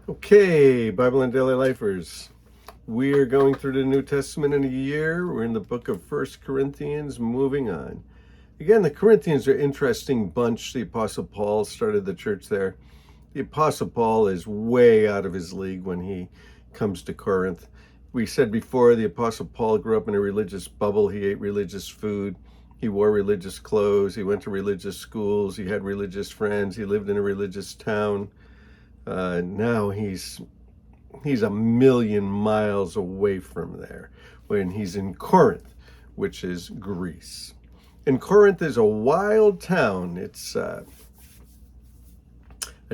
Okay, Bible and Daily Lifers. We are going through the New Testament in a year. We're in the book of 1 Corinthians, moving on. Again, the Corinthians are an interesting bunch. The Apostle Paul started the church there. The Apostle Paul is way out of his league when he comes to Corinth. We said before, the Apostle Paul grew up in a religious bubble. He ate religious food. He wore religious clothes. He went to religious schools. He had religious friends. He lived in a religious town. Now he's a million miles away from there when he's in Corinth, which is Greece. And Corinth is a wild town. It's a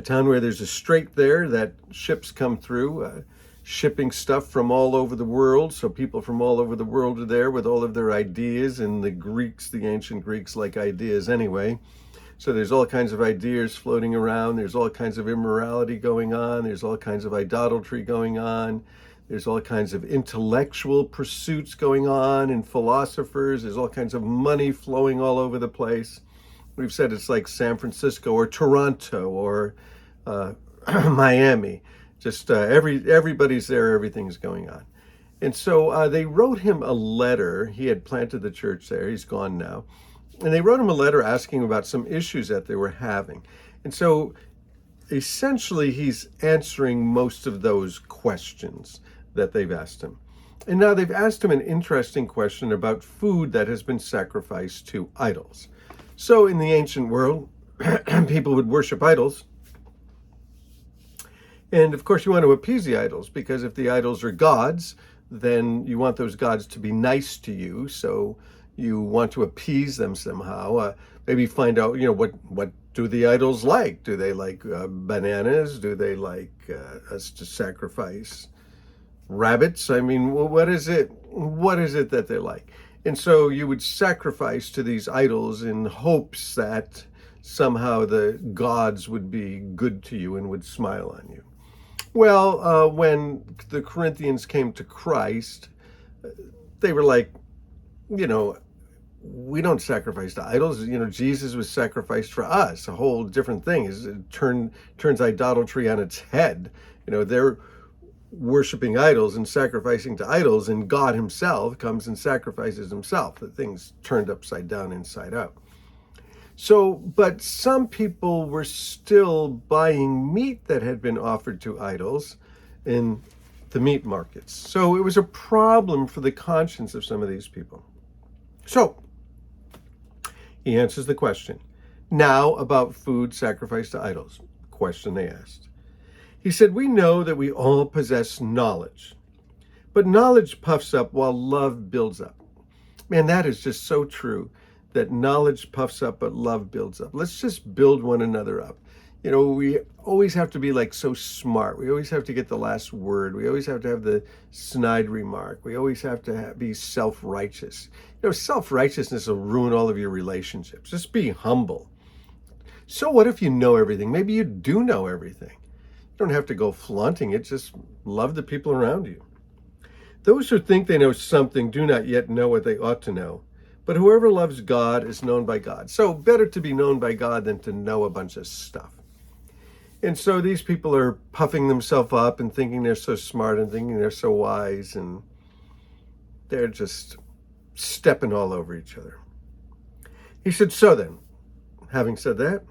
town where there's a strait there that ships come through, shipping stuff from all over the world. So people from all over the world are there with all of their ideas, and the ancient Greeks like ideas anyway. So there's all kinds of ideas floating around. There's all kinds of immorality going on. There's all kinds of idolatry going on. There's all kinds of intellectual pursuits going on and philosophers. There's all kinds of money flowing all over the place. We've said it's like San Francisco or Toronto or Miami. Just everybody's there. Everything's going on. And so they wrote him a letter. He had planted the church there. He's gone now. And they wrote him a letter asking about some issues that they were having. And so essentially he's answering most of those questions that they've asked him. And now they've asked him an interesting question about food that has been sacrificed to idols. So in the ancient world, people would worship idols. And of course you want to appease the idols, because if the idols are gods, then you want those gods to be nice to you. So you want to appease them somehow. Maybe find out, what do the idols like? Do they like bananas? Do they like us to sacrifice rabbits? I mean, what is it? What is it that they like? And so you would sacrifice to these idols in hopes that somehow the gods would be good to you and would smile on you. Well, when the Corinthians came to Christ, they were like, we don't sacrifice to idols. Jesus was sacrificed for us. A whole different thing. It turns idolatry on its head. They're worshiping idols and sacrificing to idols, and God himself comes and sacrifices himself. The thing's turned upside down, inside out. So, but some people were still buying meat that had been offered to idols in the meat markets. So it was a problem for the conscience of some of these people. So he answers the question. Now about food sacrificed to idols. Question they asked. He said, we know that we all possess knowledge, but knowledge puffs up while love builds up. Man, that is just so true, that knowledge puffs up, but love builds up. Let's just build one another up. We always have to be like so smart. We always have to get the last word. We always have to have the snide remark. We always have to be self-righteous. Self-righteousness will ruin all of your relationships. Just be humble. So what if you know everything? Maybe you do know everything. You don't have to go flaunting it. Just love the people around you. Those who think they know something do not yet know what they ought to know. But whoever loves God is known by God. So better to be known by God than to know a bunch of stuff. And so these people are puffing themselves up and thinking they're so smart and thinking they're so wise, and they're just stepping all over each other. He said, so then, having said that,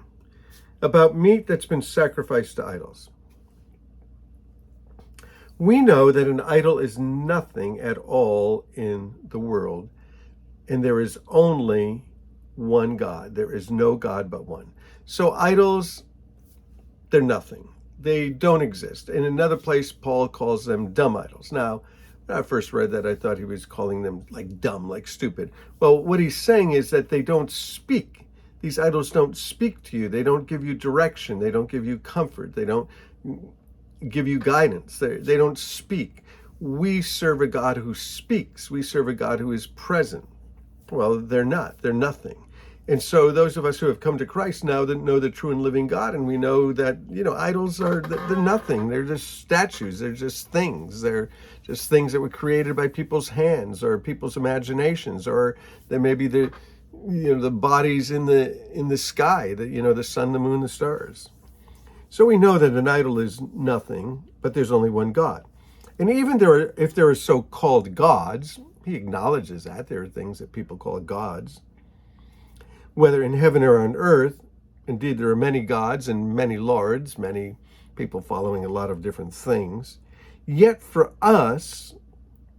about meat that's been sacrificed to idols. We know that an idol is nothing at all in the world, and there is only one God. There is no God but one. So idols, they're nothing. They don't exist. In another place, Paul calls them dumb idols. Now, when I first read that, I thought he was calling them like dumb, like stupid. Well, what he's saying is that they don't speak. These idols don't speak to you. They don't give you direction. They don't give you comfort. They don't give you guidance. They don't speak. We serve a God who speaks. We serve a God who is present. Well, they're not. They're nothing. And so those of us who have come to Christ now that know the true and living God, and we know that, idols they're nothing. They're just statues. They're just things. They're just things that were created by people's hands or people's imaginations, or they may be the bodies in the sky, the sun, the moon, the stars. So we know that an idol is nothing, but there's only one God. And even if there are so-called gods, he acknowledges that there are things that people call gods, whether in heaven or on earth. Indeed, there are many gods and many lords, many people following a lot of different things. Yet for us,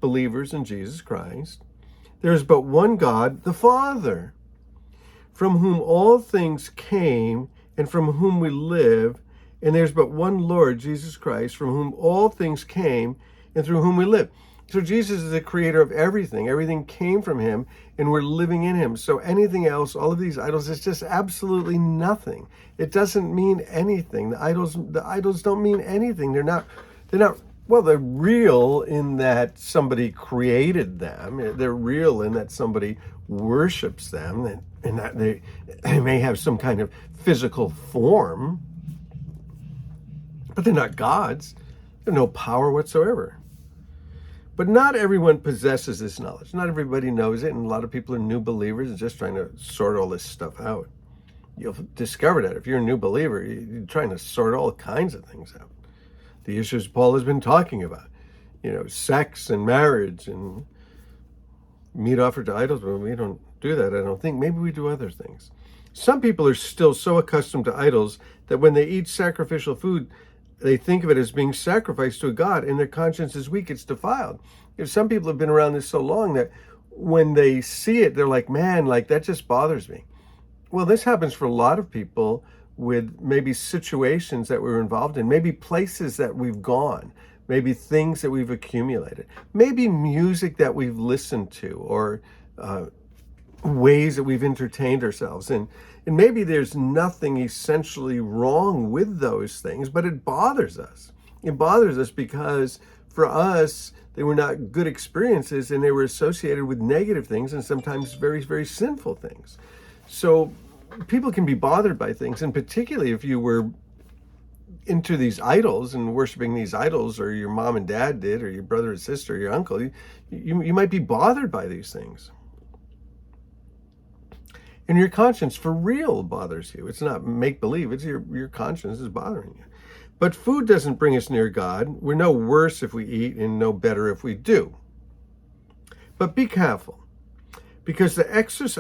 believers in Jesus Christ, there is but one God, the Father, from whom all things came and from whom we live. And there's but one Lord, Jesus Christ, from whom all things came and through whom we live. So Jesus is the creator of everything. Everything came from him, and we're living in him. So anything else, all of these idols, it's just absolutely nothing. It doesn't mean anything. The idols don't mean anything. Well, they're real in that somebody created them. They're real in that somebody worships them, and that they may have some kind of physical form, but they're not gods. They have no power whatsoever. But not everyone possesses this knowledge. Not everybody knows it, and a lot of people are new believers and just trying to sort all this stuff out. You'll discover that if you're a new believer, you're trying to sort all kinds of things out. The issues Paul has been talking about, sex and marriage and meat offered to idols. But we don't do that, I don't think. Maybe we do other things. Some people are still so accustomed to idols that when they eat sacrificial food, they think of it as being sacrificed to a god, and their conscience is weak, it's defiled. Some people have been around this so long that when they see it, they're like, man, that just bothers me. Well, this happens for a lot of people with maybe situations that we're involved in, maybe places that we've gone, maybe things that we've accumulated, maybe music that we've listened to, or ways that we've entertained ourselves. And maybe there's nothing essentially wrong with those things, but it bothers us. It bothers us because for us, they were not good experiences, and they were associated with negative things and sometimes very, very sinful things. So people can be bothered by things, and particularly if you were into these idols and worshiping these idols, or your mom and dad did, or your brother or sister, or your uncle, you might be bothered by these things. And your conscience for real bothers you. It's not make-believe. It's your conscience is bothering you. But food doesn't bring us near God. We're no worse if we eat and no better if we do. But be careful, because the exercise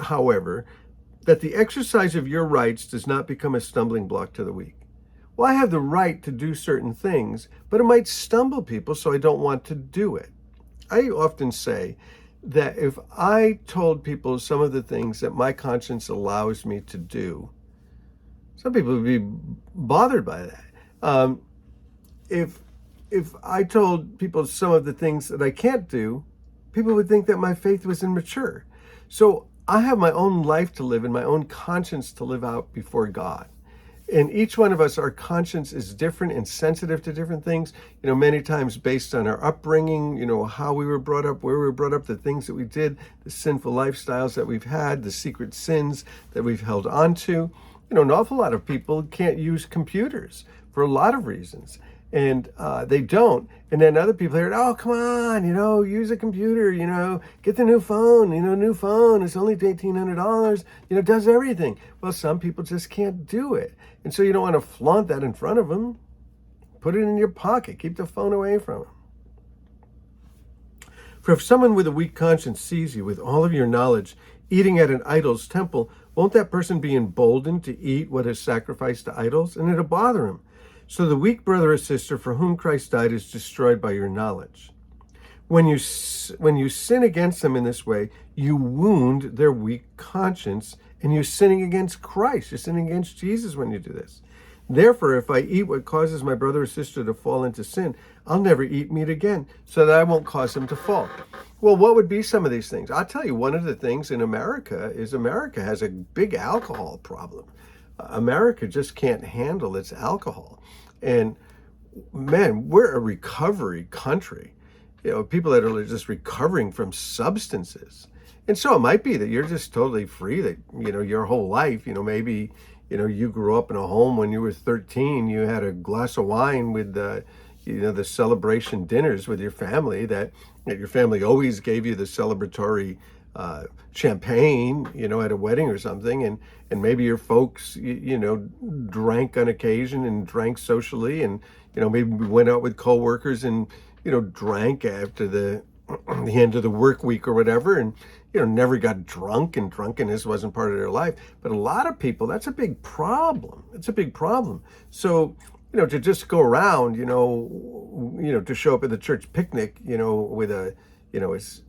of your rights does not become a stumbling block to the weak. Well, I have the right to do certain things, but it might stumble people, so I don't want to do it. I often say that if I told people some of the things that my conscience allows me to do, some people would be bothered by that. If I told people some of the things that I can't do, people would think that my faith was immature. So I have my own life to live and my own conscience to live out before God. And each one of us, our conscience is different and sensitive to different things, many times based on our upbringing, how we were brought up, where we were brought up, the things that we did, the sinful lifestyles that we've had, the secret sins that we've held on to. An awful lot of people can't use computers for a lot of reasons, and they don't. And then other people hear, oh, come on, use a computer, get the new phone, new phone, it's only $1,800, does everything. Well, some people just can't do it. And so you don't want to flaunt that in front of them. Put it in your pocket, keep the phone away from them. For if someone with a weak conscience sees you with all of your knowledge eating at an idol's temple, won't that person be emboldened to eat what is sacrificed to idols? And it'll bother him. So the weak brother or sister for whom Christ died is destroyed by your knowledge. When you sin against them in this way, you wound their weak conscience, and you're sinning against Christ. You're sinning against Jesus when you do this. Therefore, if I eat what causes my brother or sister to fall into sin, I'll never eat meat again, so that I won't cause them to fall. Well, what would be some of these things? I'll tell you, one of the things in America is America has a big alcohol problem. America just can't handle its alcohol. And man, we're a recovery country. People that are just recovering from substances. And so it might be that you're just totally free, that, your whole life, maybe, you grew up in a home when you were 13, you had a glass of wine with the celebration dinners with your family, that your family always gave you the celebratory champagne, at a wedding or something, and maybe your folks, drank on occasion and drank socially, and maybe we went out with coworkers and drank after the the end of the work week or whatever, and never got drunk, and drunkenness wasn't part of their life. But a lot of people, that's a big problem. It's a big problem. So to just go around, to show up at the church picnic, with a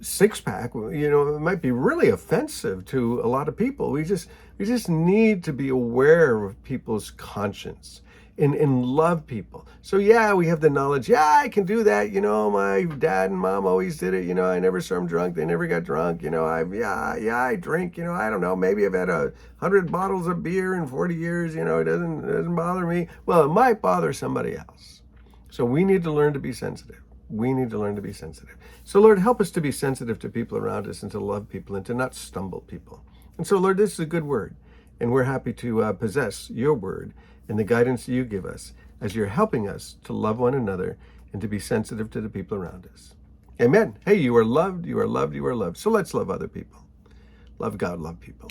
six pack, it might be really offensive to a lot of people. We just need to be aware of people's conscience and love people. So yeah, we have the knowledge. Yeah, I can do that. My dad and mom always did it. I never saw them drunk. They never got drunk. I drink. I don't know. Maybe I've had 100 bottles of beer in 40 years. It doesn't bother me. Well, it might bother somebody else. So we need to learn to be sensitive. We need to learn to be sensitive. So Lord, help us to be sensitive to people around us and to love people and to not stumble people. And so Lord, this is a good word, and we're happy to possess your word and the guidance you give us as you're helping us to love one another and to be sensitive to the people around us. Amen. Hey, you are loved, you are loved, you are loved. So let's love other people. Love God, love people.